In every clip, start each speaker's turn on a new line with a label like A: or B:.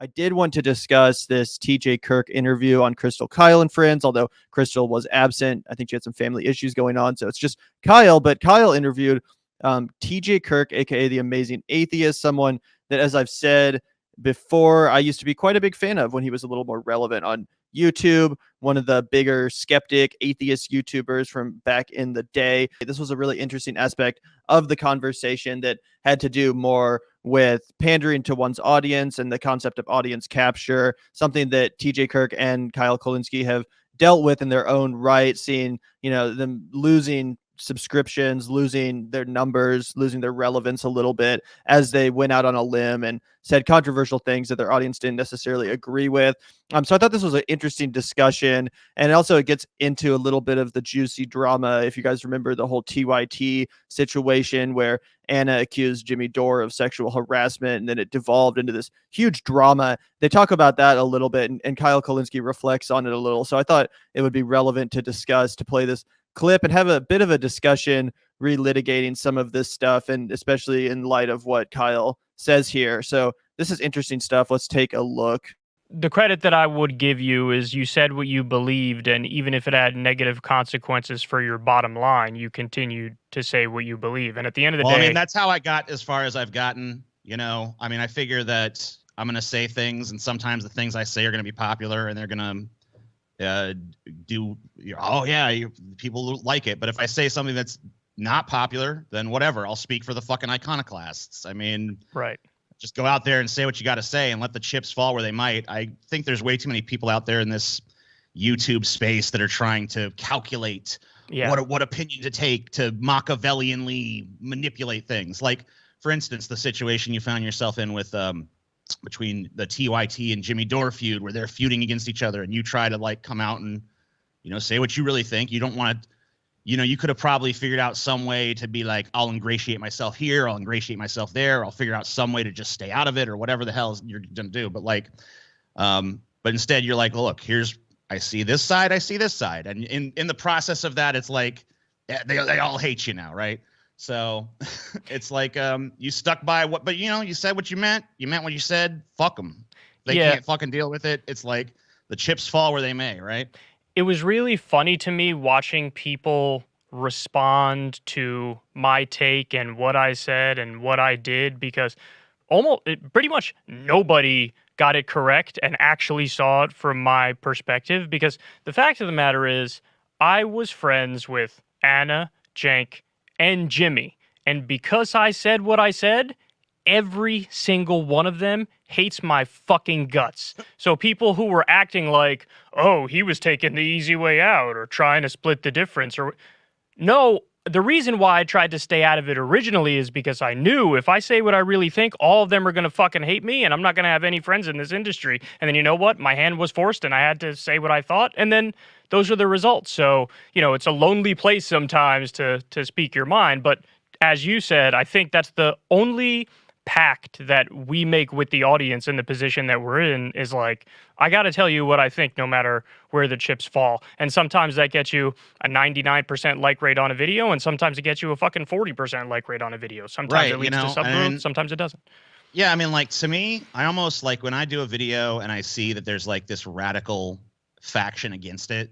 A: I did want to discuss this TJ Kirk interview on Krystal Kyle and Friends, although Krystal was absent. I think she had some family issues going on, so it's just Kyle. But Kyle interviewed TJ Kirk, aka the Amazing Atheist, someone that, as I've said before, I used to be quite a big fan of when he was a little more relevant on YouTube, one of the bigger skeptic atheist YouTubers from back in the day. This was a really interesting aspect of the conversation that had to do more with pandering to one's audience and the concept of audience capture, something that TJ Kirk and Kyle Kulinski have dealt with in their own right, seeing, them losing subscriptions, losing their numbers, losing their relevance a little bit as they went out on a limb and said controversial things that their audience didn't necessarily agree with. So I thought this was an interesting discussion. And also it gets into a little bit of the juicy drama. If you guys remember the whole TYT situation where Anna accused Jimmy Dore of sexual harassment, and then it devolved into this huge drama. They talk about that a little bit, and Kyle Kulinski reflects on it a little. So I thought it would be relevant to discuss, to play this clip and have a bit of a discussion relitigating some of this stuff, and especially in light of what Kyle says here. So this is interesting stuff. Let's take a look.
B: The credit that I would give you is you said what you believed, and even if it had negative consequences for your bottom line, you continued to say what you believe. And at the end of the day,
C: I mean, that's how I got as far as I've gotten. I figure that I'm going to say things, and sometimes the things I say are going to be popular, and they're going to people like it. But if I say something that's not popular, then whatever, I'll speak for the fucking iconoclasts. I mean,
B: right.
C: Just go out there and say what you got to say and let the chips fall where they might. I think there's way too many people out there in this YouTube space that are trying to calculate what opinion to take, to Machiavellianly manipulate things. Like, for instance, the situation you found yourself in with between the TYT and Jimmy Dore feud, where they're feuding against each other, and you try to come out and say what you really think. You don't want to. You could have probably figured out some way to be like, I'll ingratiate myself here, I'll ingratiate myself there, I'll figure out some way to just stay out of it, or whatever the hell you're gonna do. But but instead you're like, look, I see this side, and in the process of that, it's like they all hate you now, right? So it's like you stuck by what, but you said what you meant what you said. Fuck them. They can't fucking deal with it. It's like the chips fall where they may, right?
B: It was really funny to me watching people respond to my take and what I said and what I did, because pretty much nobody got it correct and actually saw it from my perspective. Because the fact of the matter is, I was friends with Anna, Cenk, and Jimmy. And because I said what I said, every single one of them hates my fucking guts. So people who were acting like, oh, he was taking the easy way out or trying to split the difference, no, the reason why I tried to stay out of it originally is because I knew if I say what I really think, all of them are going to fucking hate me, and I'm not going to have any friends in this industry. And then you know what? My hand was forced and I had to say what I thought, and then those are the results. So, it's a lonely place sometimes to speak your mind. But as you said, I think that's the only pact that we make with the audience in the position that we're in, is like, I got to tell you what I think no matter where the chips fall. And sometimes that gets you a 99% like rate on a video, and sometimes it gets you a fucking 40% like rate on a video. Sometimes it leads to subgroups, sometimes it doesn't.
C: Yeah, to me, I almost like when I do a video and I see that there's like this radical faction against it,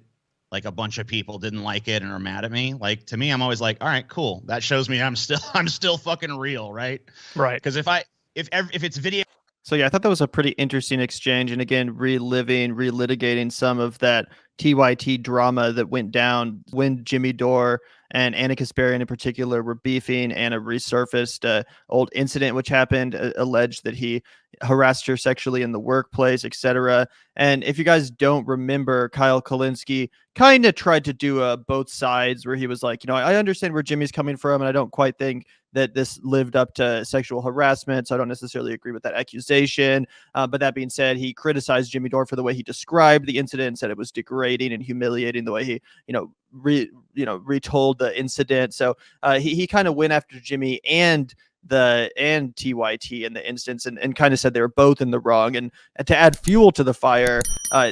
C: like a bunch of people didn't like it and are mad at me. Like, to me, I'm always like, all right, cool. That shows me I'm still fucking real, right?
B: Right.
C: Because if it's video.
A: So yeah, I thought that was a pretty interesting exchange. And again, relitigating some of that TYT drama that went down when Jimmy Dore and Anna Kasparian in particular were beefing. Anna resurfaced an old incident which happened, alleged that he harassed her sexually in the workplace, etc. And if you guys don't remember, Kyle Kulinski kind of tried to do both sides, where he was like, I understand where Jimmy's coming from, and I don't quite think that this lived up to sexual harassment, so I don't necessarily agree with that accusation. But that being said, he criticized Jimmy Dore for the way he described the incident and said it was degrading and humiliating the way he, retold the incident. So he kind of went after Jimmy and and TYT in the instance, and kind of said they were both in the wrong. And to add fuel to the fire,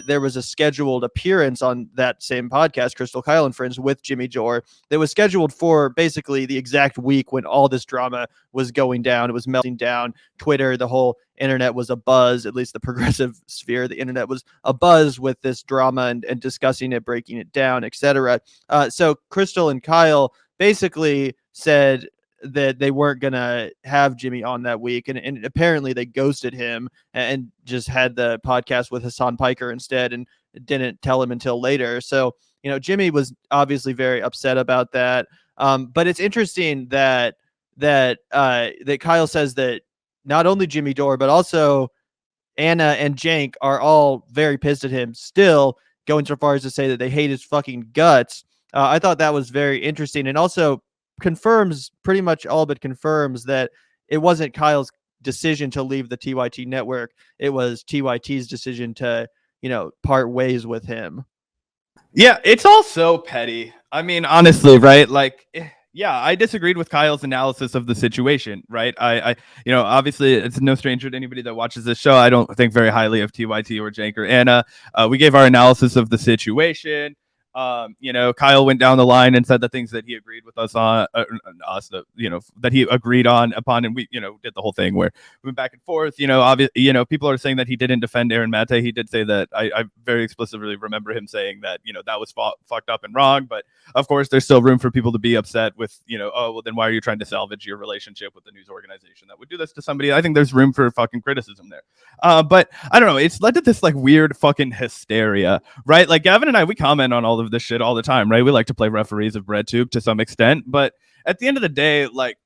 A: there was a scheduled appearance on that same podcast, Krystal Kyle and Friends, with Jimmy Dore, that was scheduled for basically the exact week when all this drama was going down. It was melting down. Twitter, the whole internet was abuzz, at least the progressive sphere of the internet was abuzz with this drama and discussing it, breaking it down, etc. So Krystal and Kyle basically said that they weren't going to have Jimmy on that week. And apparently they ghosted him and just had the podcast with Hassan Piker instead and didn't tell him until later. So, Jimmy was obviously very upset about that. But it's interesting that Kyle says that not only Jimmy Dore, but also Anna and Cenk are all very pissed at him, still going so far as to say that they hate his fucking guts. I thought that was very interesting, and also pretty much all but confirms that it wasn't Kyle's decision to leave the TYT network. It was TYT's decision to, part ways with him.
D: Yeah, it's all so petty. I mean, honestly, right? Like, yeah, I disagreed with Kyle's analysis of the situation, right? I obviously it's no stranger to anybody that watches this show. I don't think very highly of TYT or Cenk or Anna. We gave our analysis of the situation. Kyle went down the line and said the things that he agreed with us on, that he agreed upon, and we, did the whole thing where we went back and forth. Obviously, people are saying that he didn't defend Aaron Mate. He did say that. I very explicitly remember him saying that, that was fucked up and wrong. But of course, there's still room for people to be upset with, oh, well, then why are you trying to salvage your relationship with the news organization that would do this to somebody? I think there's room for fucking criticism there. But I don't know. It's led to this like weird fucking hysteria, right? Like Gavin and I, we comment on all of this shit all the time, right? We like to play referees of RedTube to some extent, but at the end of the day, like,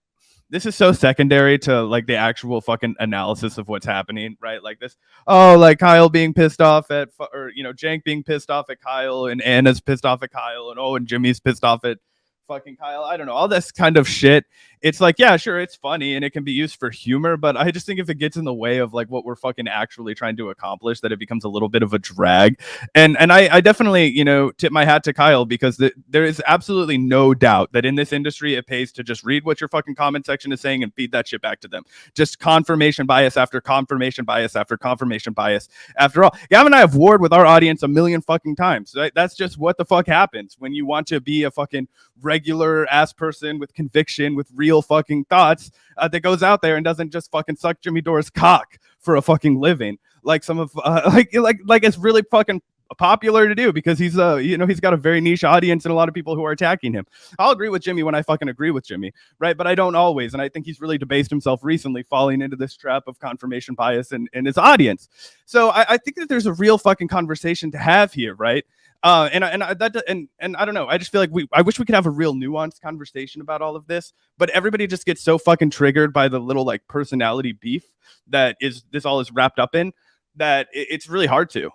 D: this is so secondary to like the actual fucking analysis of what's happening, right? Like this, like Kyle being pissed off at, or Cenk being pissed off at Kyle, and Anna's pissed off at Kyle, and Jimmy's pissed off at fucking Kyle. I don't know, all this kind of shit. It's like, yeah, sure, it's funny and it can be used for humor, but I just think if it gets in the way of like what we're fucking actually trying to accomplish, that it becomes a little bit of a drag. And I definitely, tip my hat to Kyle, because there is absolutely no doubt that in this industry, it pays to just read what your fucking comment section is saying and feed that shit back to them. Just confirmation bias after confirmation bias after confirmation bias. After all, Gavin and I have warred with our audience a million fucking times. Right? That's just what the fuck happens when you want to be a fucking regular ass person with conviction, with real fucking thoughts, that goes out there and doesn't just fucking suck Jimmy Dore's cock for a fucking living, like some of like it's really fucking popular to do, because he's he's got a very niche audience and a lot of people who are attacking him. I'll agree with Jimmy when I fucking agree with Jimmy, right? But I don't always, and I think he's really debased himself recently, falling into this trap of confirmation bias in his audience. So I think that there's a real fucking conversation to have here, right? And I don't know. I just feel like I wish we could have a real nuanced conversation about all of this, but everybody just gets so fucking triggered by the little like personality beef that this all is wrapped up in, that it's really hard to.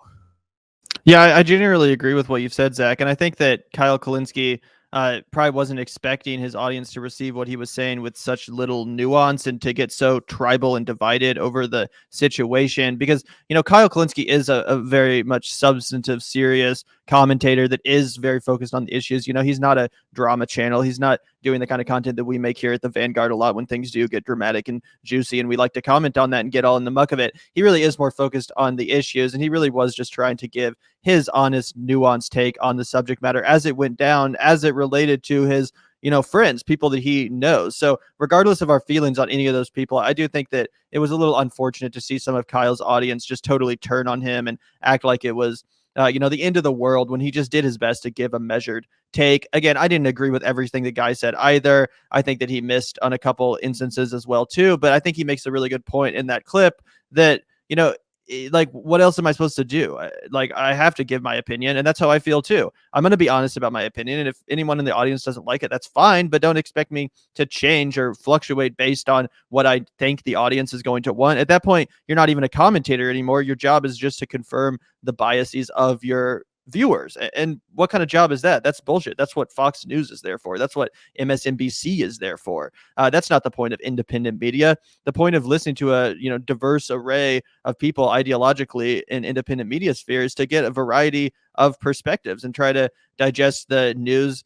A: Yeah, I generally agree with what you've said, Zach. And I think that Kyle Kulinski probably wasn't expecting his audience to receive what he was saying with such little nuance and to get so tribal and divided over the situation, because, Kyle Kulinski is a very much substantive, serious commentator that is very focused on the issues. He's not a drama channel. He's not doing the kind of content that we make here at the Vanguard a lot when things do get dramatic and juicy, and we like to comment on that and get all in the muck of it. He really is more focused on the issues, and he really was just trying to give his honest, nuanced take on the subject matter as it went down, as it related to his friends, people that he knows. So regardless of our feelings on any of those people, I do think that it was a little unfortunate to see some of Kyle's audience just totally turn on him and act like it was the end of the world, when he just did his best to give a measured take. Again, I didn't agree with everything the guy said either. I think that he missed on a couple instances as well too, but I think he makes a really good point in that clip that, like, what else am I supposed to do? I have to give my opinion, and that's how I feel too. I'm going to be honest about my opinion, and if anyone in the audience doesn't like it, that's fine, but don't expect me to change or fluctuate based on what I think the audience is going to want. At that point, you're not even a commentator anymore. Your job is just to confirm the biases of your viewers. And what kind of job is that? That's bullshit. That's what Fox News is there for. That's what MSNBC is there for. That's not the point of independent media. The point of listening to a diverse array of people ideologically in independent media sphere is to get a variety of perspectives and try to digest the news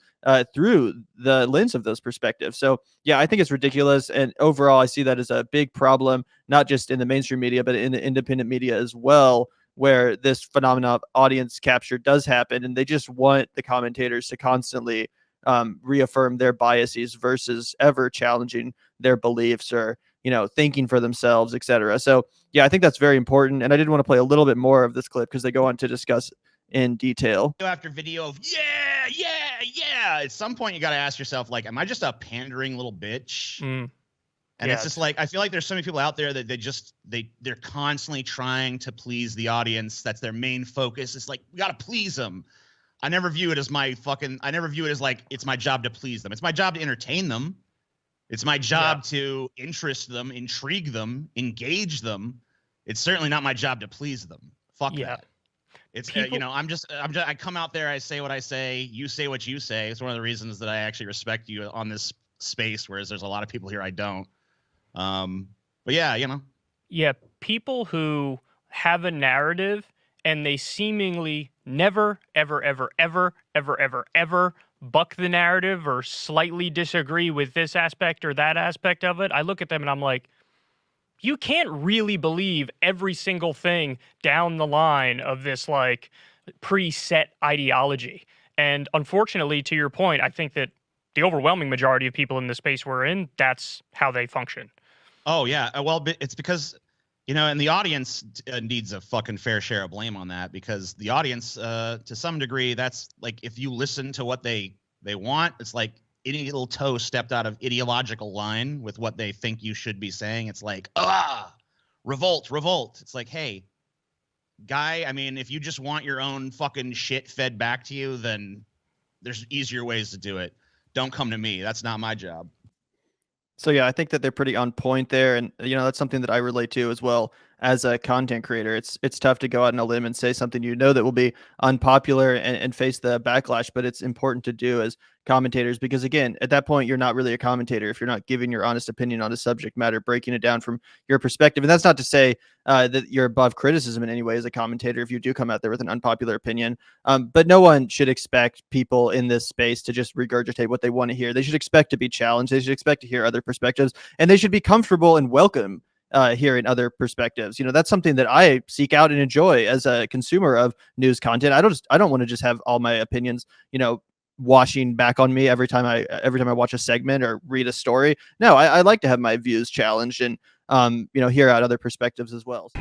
A: through the lens of those perspectives. So yeah, I think it's ridiculous. And overall, I see that as a big problem, not just in the mainstream media, but in the independent media as well, where this phenomenon of audience capture does happen. And they just want the commentators to constantly reaffirm their biases versus ever challenging their beliefs or, thinking for themselves, etc. So yeah, I think that's very important. And I did want to play a little bit more of this clip because they go on to discuss in detail.
C: After video of yeah. At some point, you got to ask yourself, like, am I just a pandering little bitch? And it's just like, I feel like there's so many people out there that they're constantly trying to please the audience. That's their main focus. It's like, we got to please them. I never view it as like, it's my job to please them. It's my job to entertain them. It's my job to interest them, intrigue them, engage them. It's certainly not my job to please them. Fuck that. It's I come out there, I say what I say, you say what you say. It's one of the reasons that I actually respect you on this space, whereas there's a lot of people here I don't. But yeah,
B: Yeah, people who have a narrative and they seemingly never, ever, ever, ever, ever, ever, ever buck the narrative or slightly disagree with this aspect or that aspect of it. I look at them and I'm like, you can't really believe every single thing down the line of this like preset ideology. And unfortunately, to your point, I think that the overwhelming majority of people in the space we're in, that's how they function.
C: Oh, yeah. Well, it's because, and the audience needs a fucking fair share of blame on that, because the audience, to some degree, that's like, if you listen to what they want, it's like any little toe stepped out of ideological line with what they think you should be saying. It's like, revolt. It's like, hey, guy, I mean, if you just want your own fucking shit fed back to you, then there's easier ways to do it. Don't come to me. That's not my job.
A: So yeah, I think that they're pretty on point there, and that's something that I relate to as well as a content creator. It's tough to go out on a limb and say something that will be unpopular and face the backlash, but it's important to do as commentators, because again, at that point, you're not really a commentator if you're not giving your honest opinion on a subject matter, breaking it down from your perspective. And that's not to say that you're above criticism in any way as a commentator if you do come out there with an unpopular opinion. But no one should expect people in this space to just regurgitate what they want to hear. They should expect to be challenged. They should expect to hear other perspectives, and they should be comfortable and welcome hearing other perspectives. That's something that I seek out and enjoy as a consumer of news content. I don't want to just have all my opinions, washing back on me every time I watch a segment or read a story. No, I like to have my views challenged and hear out other perspectives as well.